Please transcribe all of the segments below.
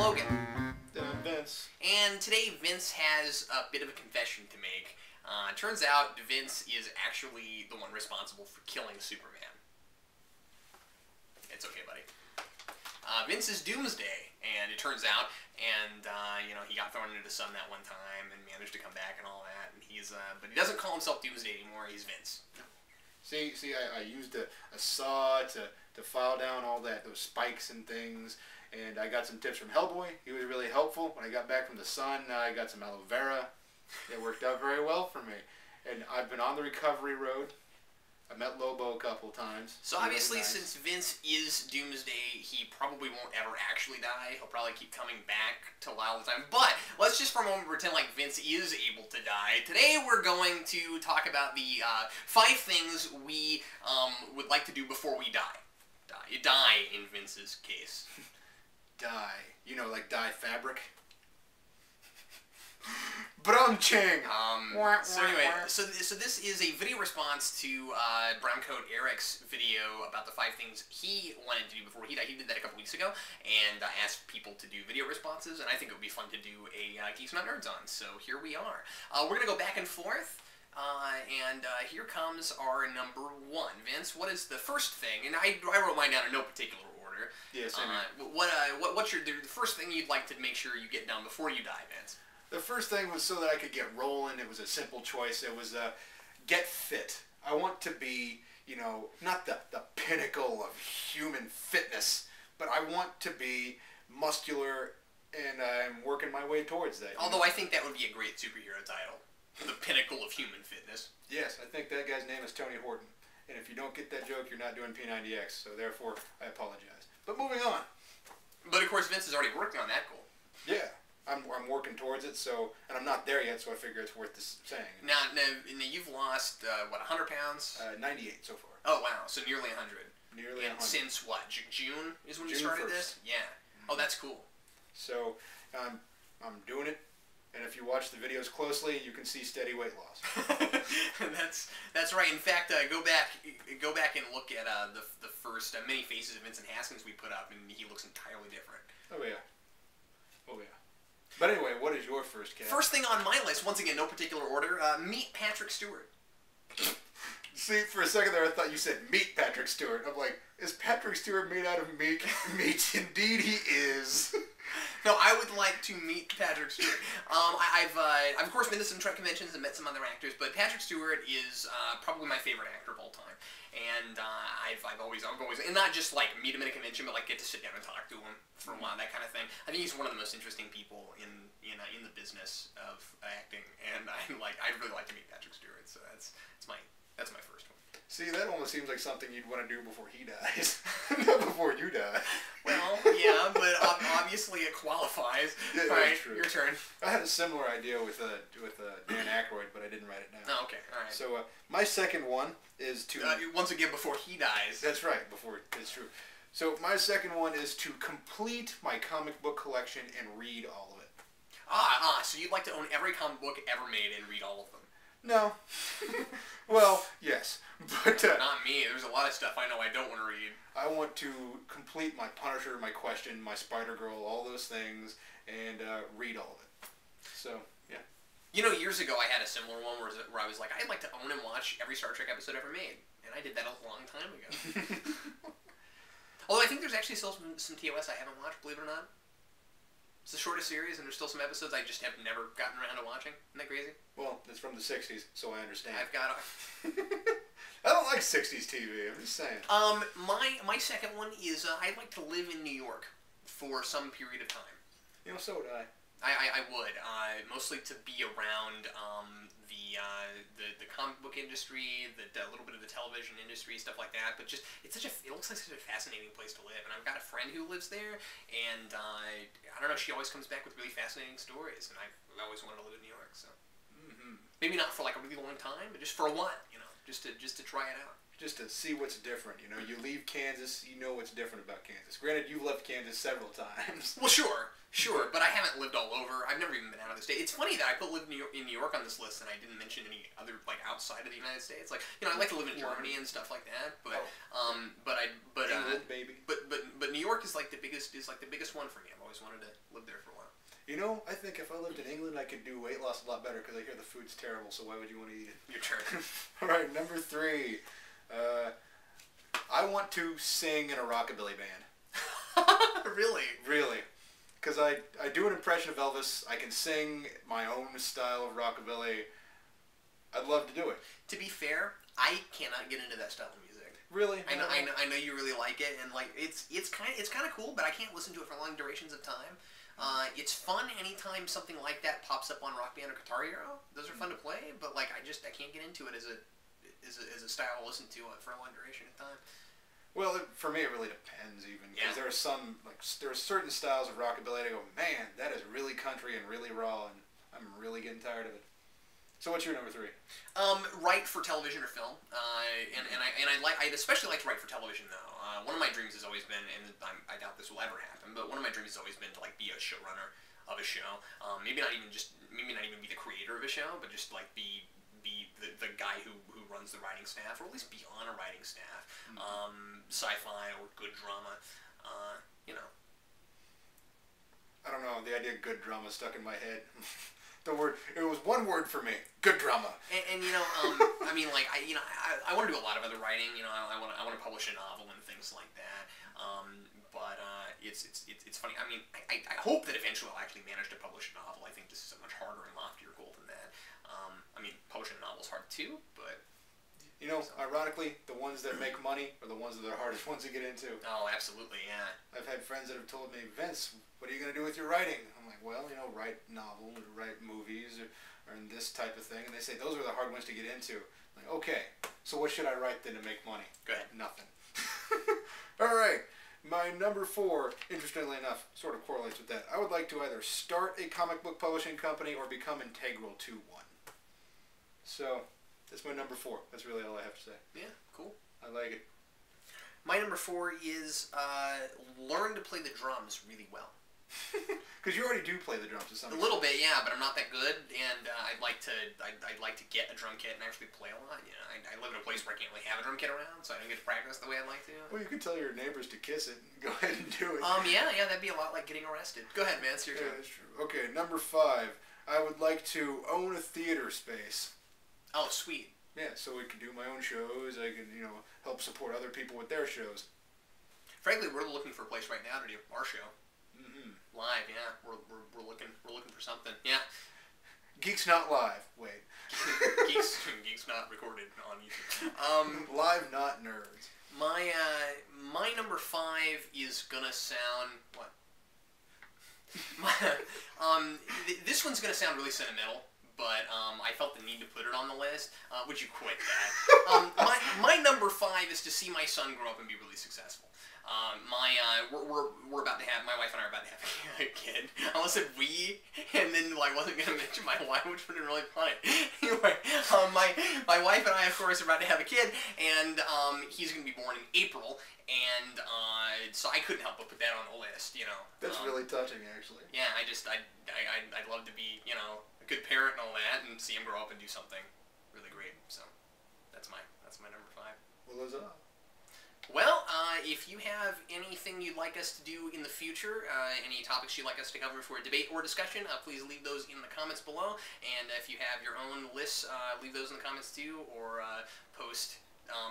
Logan. And I'm Vince. And today Vince has a bit of a confession to make. Turns out Vince is actually the one responsible for killing Superman. It's okay, buddy. Vince is Doomsday, and it turns out, and you know, he got thrown into the sun that one time and managed to come back and all that. And he's, but he doesn't call himself Doomsday anymore. He's Vince. See, I used a saw to file down all those spikes and things, and I got some tips from Hellboy. He was really helpful. When I got back from the sun, I got some aloe vera. It worked out very well for me. And I've been on the recovery road. I met Lobo a couple times. So obviously, since Vince is Doomsday, he probably won't ever actually die. He'll probably keep coming back to allow the time. But let's just for a moment pretend like Vince is able to die. Today we're going to talk about the 5 things we would like to do before we die. Die in Vince's case. Die. You know, like dye fabric. Brum-ching! So anyway, so this is a video response to Browncoat Eric's video about the 5 things he wanted to do before he died. He did that a couple weeks ago, and asked people to do video responses, and I think it would be fun to do a Geeks Not Nerds on, so here we are. We're going to go back and forth, and here comes our number 1. Vince, what is the first thing? And I wrote mine down in no particular order. Yes, what's the first thing you'd like to make sure you get done before you die, Vince? The first thing was so that I could get rolling. It was a simple choice. It was get fit. I want to be, you know, not the pinnacle of human fitness, but I want to be muscular, and I'm working my way towards that. Although I think that would be a great superhero title. The pinnacle of human fitness. Yes, I think that guy's name is Tony Horton. And if you don't get that joke, you're not doing P90X, so therefore, I apologize. But moving on. But of course, Vince is already working on that goal. Yeah. I'm working towards it, and I'm not there yet, so I figure it's worth saying. Now you've lost, what, 100 pounds? 98 so far. Oh, wow, so nearly 100. Nearly 100. Since, what, June is when you June started 1st. this? Yeah. Oh, that's cool. So, I'm doing it, and if you watch the videos closely, you can see steady weight loss. That's right. In fact, go back and look at the first many faces of Vincent Haskins we put up, and he looks entirely different. Oh, yeah. Oh, yeah. But anyway, what is your first cat? First thing on my list, once again, no particular order, meet Patrick Stewart. See, for a second there, I thought you said meet Patrick Stewart. I'm like, is Patrick Stewart made out of meat? Meat, indeed he is. No, I would like to meet Patrick Stewart. I've of course been to some Trek conventions and met some other actors, but Patrick Stewart is probably my favorite actor of all time. And I've always, and not just like meet him at a convention, but like get to sit down and talk to him for a while, that kind of thing. I think he's one of the most interesting people in the business of acting, and I'd really like to meet Patrick Stewart. So that's my first one. See, that almost seems like something you'd want to do before he dies, not before you die. Well, yeah, but obviously it qualifies. Yeah, all right, true. Your turn. I had a similar idea with Dan Aykroyd, but I didn't write it down. Oh, okay, all right. So my second one is to once again before he dies. That's right, before it's true. So my second one is to complete my comic book collection and read all of it. So you'd like to own every comic book ever made and read all of them? No. Well, yes, but not me. There's a lot of stuff I know I don't want to read. I want to complete my Punisher, my Question, my Spider-Girl, all those things, and read all of it. So, yeah. You know, years ago I had a similar one where I was like, I'd like to own and watch every Star Trek episode ever made. And I did that a long time ago. Although I think there's actually still some TOS I haven't watched, believe it or not. It's the shortest series, and there's still some episodes I just have never gotten around to watching. Isn't that crazy? Well, it's from the 60s, so I understand. I've got I don't like 60s TV, I'm just saying. My second one is I'd like to live in New York for some period of time. You know, so would I. I would. Mostly to be around the comic book industry, a little bit of the television industry, stuff like that. But just it looks like such a fascinating place to live. And I've got a friend who lives there, and I don't know. She always comes back with really fascinating stories, and I've always wanted to live in New York. So maybe not for like a really long time, but just for a while, you know, just to try it out. Just to see what's different, you know. You leave Kansas, you know what's different about Kansas. Granted, you've left Kansas several times. Well, sure, but I haven't lived all over. I've never even been out of the state. It's funny that I put live in New York on this list, and I didn't mention any other like outside of the United States. Like, you know, I like to live in Germany and stuff like that. But England, baby. But New York is like the biggest one for me. I've always wanted to live there for a while. You know, I think if I lived in England, I could do weight loss a lot better because I hear the food's terrible, so why would you want to eat it? Your turn. Alright, number 3. I want to sing in a rockabilly band. Really? Really. Because I do an impression of Elvis. I can sing my own style of rockabilly. I'd love to do it. To be fair, I cannot get into that style of music. Really? I know you really like it, and like it's kind of cool, but I can't listen to it for long durations of time. It's fun anytime something like that pops up on Rock Band or Guitar Hero. Those are fun to play, but like I can't get into it as a style to listen to for a long duration of time. Well, for me, it really depends, even because there are there are certain styles of rockabilly that I go, man, that is really country and really raw, and I'm really getting tired of it. So, what's your number 3? Write for television or film, I'd especially like to write for television though. One of my dreams has always been, and I doubt this will ever happen, but one of my dreams has always been to like be a showrunner of a show. Maybe not even be the creator of a show, but just like be the guy who runs the writing staff, or at least be on a writing staff. Sci-fi or good drama, you know. I don't know, the idea of good drama stuck in my head. It was one word for me, good drama. And you know, I mean, like, I want to do a lot of other writing, you know, I want to publish a novel and things like that, but it's funny, I mean, I hope that eventually I'll actually manage to publish a novel. I think this is a much harder and loftier goal than that. I mean, publishing a novel is hard too, but... You know, ironically, the ones that make money are the ones that are the hardest ones to get into. Oh, absolutely, yeah. I've had friends that have told me, Vince, what are you going to do with your writing? I'm like, well, you know, write novels, or write movies, or in this type of thing. And they say, those are the hard ones to get into. I'm like, okay, so what should I write then to make money? Go ahead. Nothing. All right. My number 4, interestingly enough, sort of correlates with that. I would like to either start a comic book publishing company or become integral to one. So... that's my number 4. That's really all I have to say. Yeah, cool. I like it. My number 4 is learn to play the drums really well. Because you already do play the drums to some extent. A little bit, yeah, but I'm not that good, and I'd like to get a drum kit and actually play a lot. You know, I live in a place where I can't really have a drum kit around, so I don't get to practice the way I'd like to. Well, you can tell your neighbors to kiss it. Go ahead and do it. Yeah, that'd be a lot like getting arrested. Go ahead, man. It's your turn. Yeah, that's true. Okay, number 5. I would like to own a theater space. Oh, sweet. Yeah, so I can do my own shows. I can, you know, help support other people with their shows. Frankly, we're looking for a place right now to do our show. Live, yeah. We're looking for something. Yeah. Geeks Not Live. Wait. Geeks Not recorded on YouTube. Live Not Nerds. My number 5 is gonna sound what? This one's gonna sound really sentimental. But I felt the need to put it on the list. Would you quit that? My number 5 is to see my son grow up and be really successful. We're about to have, my wife and I are about to have a kid. I almost said we, and then like wasn't gonna mention my wife, which would have been really funny. Anyway, my wife and I, of course, are about to have a kid, and he's gonna be born in April, and so I couldn't help but put that on the list. You know. That's really touching, actually. Yeah, I'd love to be, you know, a good parent and all that, and see him grow up and do something really great. So that's my number 5. Well, huzzah. Well, if you have anything you'd like us to do in the future, any topics you'd like us to cover for a debate or discussion, please leave those in the comments below. And if you have your own lists, leave those in the comments too, or post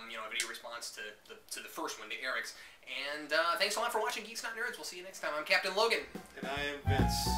you know, a video response to the first one, to Eric's. And thanks a lot for watching Geeks Not Nerds. We'll see you next time. I'm Captain Logan. And I am Vince.